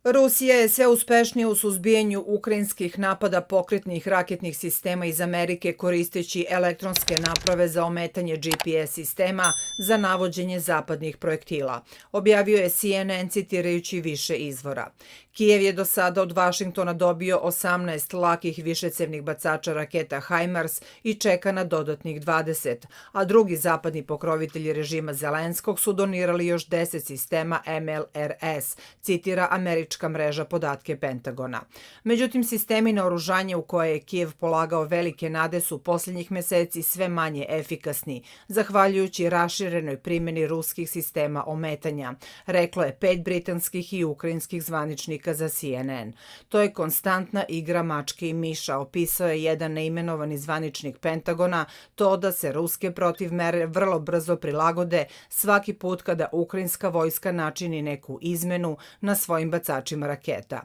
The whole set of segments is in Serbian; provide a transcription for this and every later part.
Rusija je sve uspešnija u suzbijanju ukrajinskih napada pokretnih raketnih sistema iz Amerike koristeći elektronske naprave za ometanje GPS sistema za navođenje zapadnih projektila, objavio je CNN citirajući više izvora. Kijev je do sada od Vašingtona dobio 18 lakih višecevnih bacača raketa HIMARS i čeka na dodatnih 20, a drugi zapadni pokrovitelji režima Zelenskog su donirali još 10 sistema MLRS, citira američka mreža podatke Pentagona. Međutim, sistemi naoružanja u koje je Kijev polagao velike nade su posljednjih meseci sve manje efikasni, zahvaljujući raširenoj primjeni ruskih sistema ometanja, reklo je 5 britanskih i ukrajinskih zvaničnika za CNN. To je konstantna igra mačke i miša, opisao je jedan neimenovani zvaničnik Pentagona, to da se ruske protivmere vrlo brzo prilagode svaki put kada ukrajinska vojska načini neku izmenu na svojim bacačima raketa.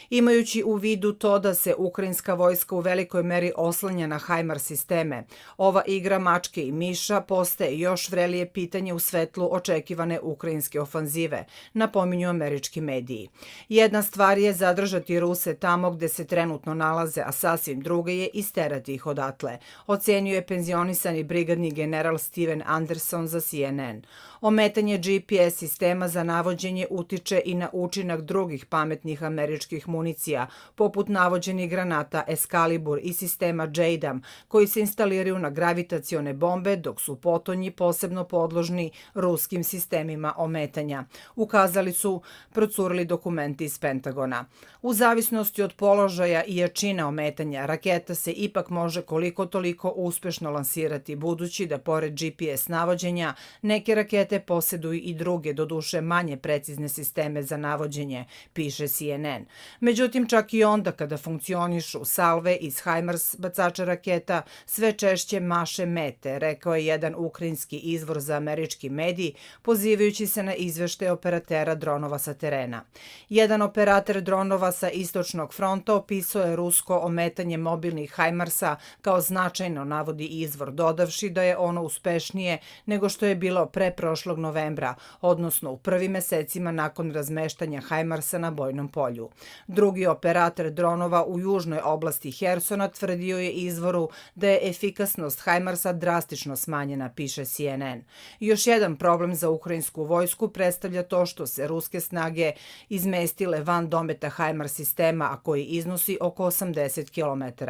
Imajući u vidu to da se ukrajinska vojska u velikoj meri oslanja na HIMARS sisteme, ova igra mačke i miša postaje još vrelije pitanje u svetlu očekivane ukrajinske ofanzive, napominju američki mediji. Jedna stvar je zadržati Ruse tamo gde se trenutno nalaze, a sasvim druga je isterati ih odatle, ocenio je penzionisani brigadni general Steven Anderson za CNN. Ometanje GPS sistema za navođenje utiče i na učinak drugih pametnih američkih municija, poput navođenih granata Excalibur i sistema JDAM, koji se instaliraju na gravitacione bombe, dok su potonji posebno podložni ruskim sistemima ometanja, ukazali su procurili dokumenti iz Pentagona. U zavisnosti od položaja i jačine ometanja, raketa se ipak može koliko toliko uspešno lansirati, budući da pored GPS navođenja, neke rakete posjeduju i druge, doduše manje precizne sisteme za navođenje, piše CNN. Međutim, čak i onda kada funkcionišu salve iz HIMARS bacača raketa, sve češće maše mete, rekao je jedan ukrajinski izvor za američki medij, pozivajući se na izveštaje operatera dronova sa terena. Jedan operator dronova sa istočnog fronta opisao je rusko ometanje mobilnih HIMARS-a kao značajno, navodi izvor, dodavši da je ono uspešnije nego što je bilo pre prošlog novembra, odnosno u prvim mesecima nakon razmeštanja HIMARS-a na bojnom polju. Drugi operator dronova u južnoj oblasti Hersona tvrdio je izvoru da je efikasnost HIMARS-a drastično smanjena, piše CNN. Još jedan problem za ukrajinsku vojsku predstavlja to što se ruske snage izmestile van dometa HIMARS sistema, a koji iznosi oko 80 km.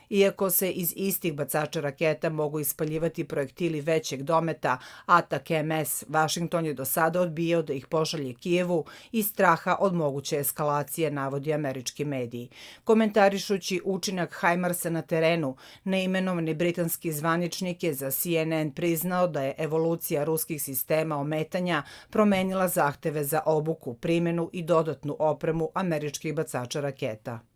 Iako se iz istih bacača raketa mogu ispaljivati projektili većeg dometa, ATAK-MS, Vašington je do sada odbijao da ih pošalje Kijevu iz straha od moguće eskalacije, navodi američki mediji. Komentarišući učinak HIMARS-a na terenu, neimenovani britanski zvaničnik je za CNN priznao da je evolucija ruskih sistema ometanja promenila zahteve za obuku, primjenu i dodatnu opremu američkih bacača raketa.